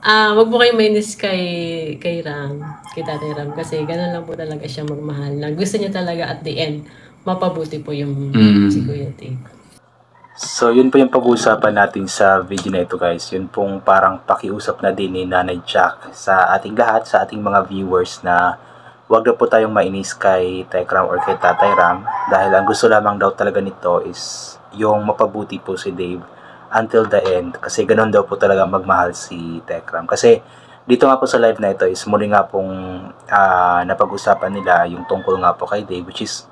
Wag po kayong mainis kay Ram, kay Tatay Ram, kasi gano'n lang po talaga siya magmahal, na gusto niya talaga at the end, mapabuti po yung si Kuya Dave. So, yun po yung pag-uusapan natin sa video na ito, guys. Yun pong parang pakiusap na din ni Nanay Jack sa ating lahat, sa ating mga viewers, na wag na po tayong mainis kay Tekram or kay Tatay Ram, dahil ang gusto lamang daw talaga nito is yung mapabuti po si Dave until the end, kasi ganun daw po talaga magmahal si Tekram. Kasi dito nga po sa live na ito is muli nga pong napag-usapan nila yung tungkol nga po kay Dave, which is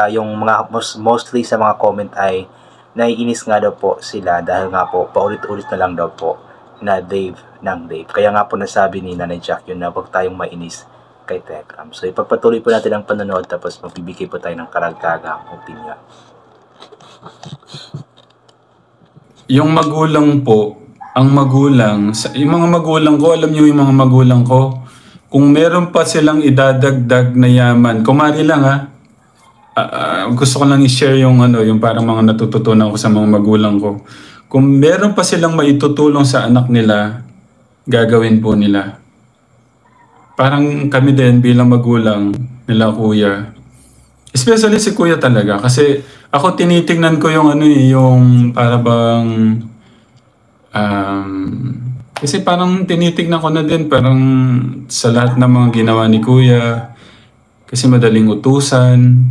yung mga mostly sa mga comment ay naiinis nga daw po sila dahil nga po paulit-ulit na lang daw po na Dave ng Dave. Kaya nga po nasabi ni Nanay Jack yun na huwag tayong mainis kay Tekram. So ipagpatuloy po natin ang panonood, tapos magbibigay po tayo ng karagdagang opinion. Yung magulang po, ang magulang, yung mga magulang ko, alam niyo yung mga magulang ko, kung meron pa silang idadagdag na yaman, kumari lang ha, gusto ko lang i-share yung yung parang mga natututunan ko sa mga magulang ko. Kung meron pa silang maitutulong sa anak nila, gagawin po nila. Parang kami din bilang magulang nila kuya. Especially si kuya talaga, kasi ako tinitingnan ko yung yung para bang kasi parang tinitingnan ko na din parang sa lahat ng mga ginawa ni kuya, kasi madaling utusan,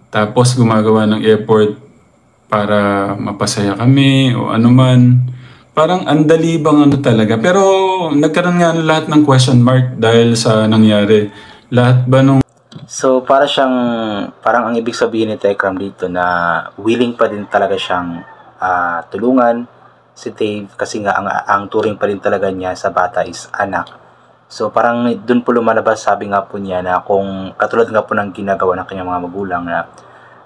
tapos gumagawa ng effort para mapasaya kami o anuman. Parang andali bang talaga. Pero nagkaroon nga lahat ng question mark dahil sa nangyari. Lahat ba nung... So parang ang ibig sabihin ni Tekram dito na willing pa din talaga siyang tulungan si Dave, kasi nga ang turing pa rin talaga niya sa bata is anak. So parang dun po lumalabas, sabi nga po niya na kung katulad nga po ng ginagawa ng kanyang mga magulang na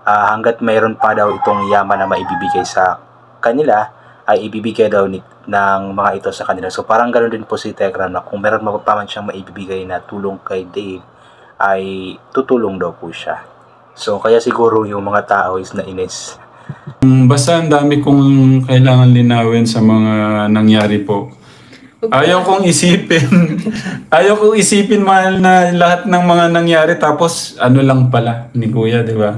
hanggat mayroon pa daw itong yaman na maibibigay sa kanila, ay ibibigay daw ng mga ito sa kanila. So parang ganoon din po si Tekram, na kung meron mapapaman siyang maibibigay na tulong kay Dave, ay tutulong daw po siya. So kaya siguro yung mga tao is nainis. Basta ang dami kong kailangan linawin sa mga nangyari po. Ayaw kong isipin mahal na lahat ng mga nangyari, tapos lang pala ni kuya, di ba?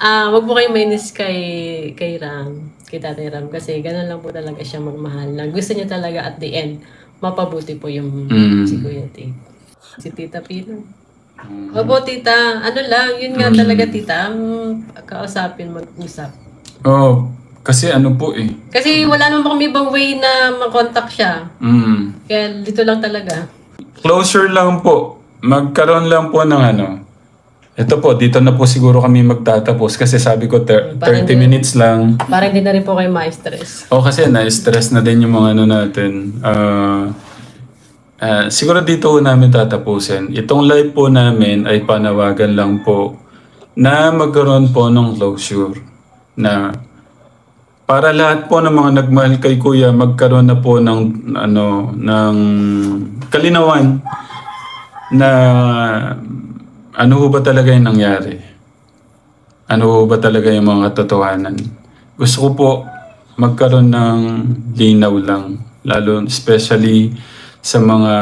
Wag po kayong mainis kay Ram, kay Tatay Ram, kasi gano'n lang po talaga siya magmahal, na gusto niya talaga at the end, mapabuti po yung si Kuya Dave. Si Tita Pino. Opo, Tita. Yun nga talaga, Tita. Kausapin, mag-usap. Oo, kasi po Kasi wala naman kami ibang way na mag-contact siya. Kaya dito lang talaga. Closure lang po. Magkaroon lang po ng Ito po, dito na po siguro kami magtatapos, kasi sabi ko 30 minutes lang. Para hindi na rin po kayo ma-stress. Kasi na-stress na din yung mga natin. Siguro dito namin tatapusin. Itong live po namin ay panawagan lang po na magkaroon po ng closure. Na para lahat po ng mga nagmahal kay kuya, magkaroon na po ng ng kalinawan na ano ba talaga yung nangyari? Ano ba talaga yung mga katotohanan? Gusto ko po magkaroon ng linaw lang, lalo especially sa mga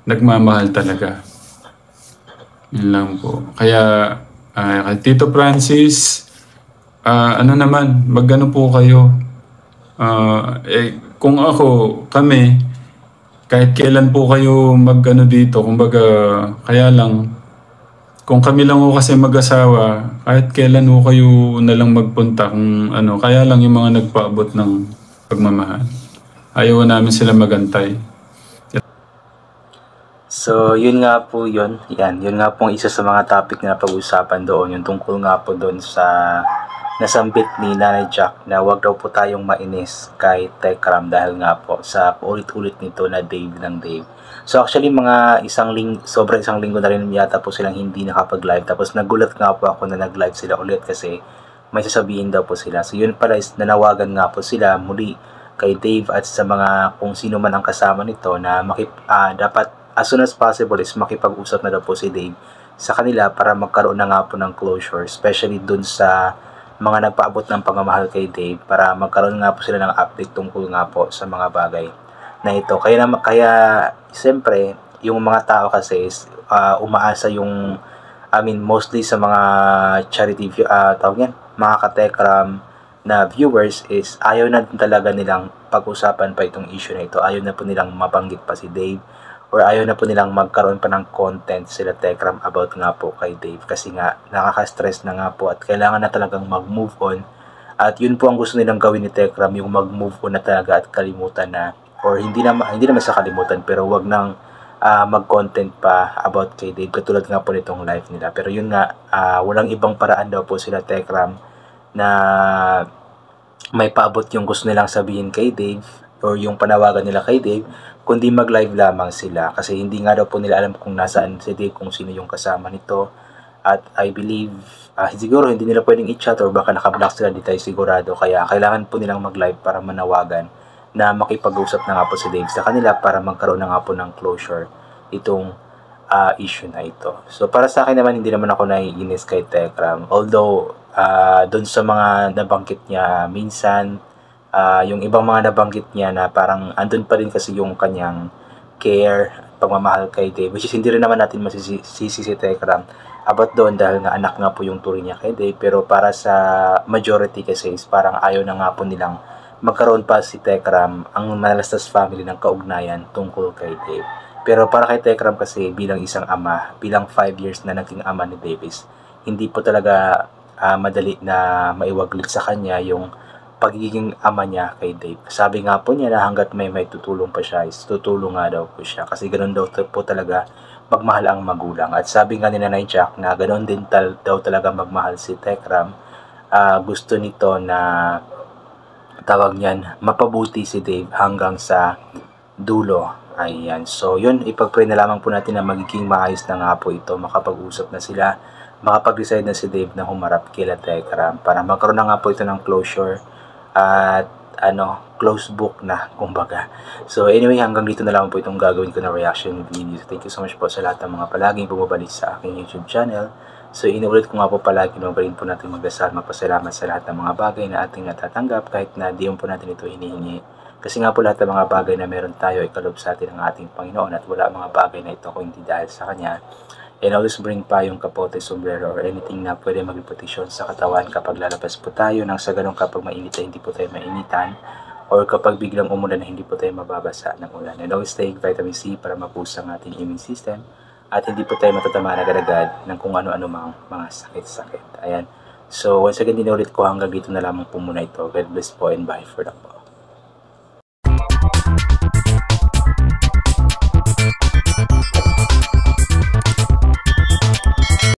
nagmamahal talaga. Yun lang po. Kaya kay Tito Francis, naman, magano po kayo? Kung kami, kahit kailan po kayo dito, kumbaga, kaya lang, kung kami lang kasi mag-asawa, kahit kailan kayo na lang magpunta, kung kaya lang yung mga nagpaabot ng pagmamahal. Ayaw namin sila magantay. So yun nga po yun. Yun nga pong isa sa mga topic na pag-usapan doon, yung tungkol nga po doon sa nasambit ni Nanay Jack na wag daw po tayong mainis kay Tekram dahil nga po sa ulit-ulit nito na Dave ng Dave. So actually sobrang isang linggo na rin yata po silang hindi nakapag-live, tapos nagulat nga po ako na nag-live sila ulit kasi may sasabihin daw po sila. So yun pala is nanawagan nga po sila muli kay Dave at sa mga kung sino man ang kasama nito na dapat as soon as possible is makipag-usap na daw po si Dave sa kanila para magkaroon na nga po ng closure, especially dun sa mga nagpaabot ng pagmamahal kay Dave, para magkaroon nga po sila ng update tungkol nga po sa mga bagay na ito. Kaya siyempre, yung mga tao kasi is umaasa yung, mostly sa mga charity, tawag yan, mga katekram na viewers is ayaw na talaga nilang pag-usapan pa itong issue na ito. Ayaw na po nilang mabanggit pa si Dave, or ayaw na po nilang magkaroon pa ng content sila Tekram about nga po kay Dave, kasi nga nakaka-stress na nga po at kailangan na talagang mag-move on. At yun po ang gusto nilang gawin ni Tekram, yung mag-move on na talaga at kalimutan na, or hindi naman sa kalimutan, pero wag nang mag-content pa about kay Dave, katulad nga po nitong live nila. Pero yun nga, walang ibang paraan daw po sila Tekram na may paabot yung gusto nilang sabihin kay Dave, or yung panawagan nila kay Dave, kundi mag-live lamang sila. Kasi hindi nga daw po nila alam kung nasaan si Dave, kung sino yung kasama nito. At I believe, siguro hindi nila pwedeng i-chat, or baka nakablock sila, di tayo sigurado. Kaya kailangan po nilang mag-live para manawagan na makipag-usap na nga po si Dave sa kanila, para magkaroon na nga po ng closure itong issue na ito. So para sa akin naman, hindi naman ako naiinis kay Tekram. Although, doon sa mga nabanggit niya minsan, yung ibang mga nabanggit niya na parang andun pa rin kasi yung kanyang care, pagmamahal kay Dave, which is hindi rin naman natin masisisi si Tekram about doon, dahil nga anak nga po yung turing niya kay Dave. Pero para sa majority kasi is parang ayaw na nga po nilang magkaroon pa si Tekram, ang Manalastas family, ng kaugnayan tungkol kay Dave. Pero para kay Tekram kasi, bilang isang ama, bilang 5 years na naging ama ni Davis, hindi po talaga madali na maiwaglit sa kanya yung pagiging ama niya kay Dave. Sabi nga po niya na hanggat may tutulong pa siya, is tutulong nga daw po siya. Kasi ganoon daw po talaga magmahal ang magulang. At sabi nga ni Nanay Jack na ganoon din daw talaga magmahal si Tekram. Gusto nito na, tawag niyan, mapabuti si Dave hanggang sa dulo. Ayan. So, yun, ipag-pray na lamang po natin na magiging maayos na nga po ito. Makapag-usap na sila, makapag-decide na si Dave na humarap kila Tekram para magkaroon na nga po ito ng closure at close book na, kumbaga. So anyway, hanggang dito na lang po itong gagawin ko na reaction video. So, thank you so much po sa lahat ng mga palaging bumabalik sa aking YouTube channel. So inuulit ko nga po palagi na rin po natin magdasal, magpasalamat sa lahat ng mga bagay na ating natatanggap kahit na di po natin ito hinihingi. Kasi nga po lahat ng mga bagay na meron tayo ay kalob sa atin ng ating Panginoon, at wala mga bagay na ito kung hindi dahil sa Kanya. And always bring pa yung kapote, sombrero, or anything na pwede maging protection sa katawan kapag lalabas po tayo, nang sa ganun kapag mainit ay hindi po tayo mainitan, or kapag biglang umulan na hindi po tayo mababasa ng ulan. And always take vitamin C para mapusa ang ating immune system, at hindi po tayo matatamaan agad-agad ng kung ano-ano mga sakit-sakit. Ayan. So once again, dinulit ko, hanggang dito na lamang po muna ito. God bless po and bye for now po.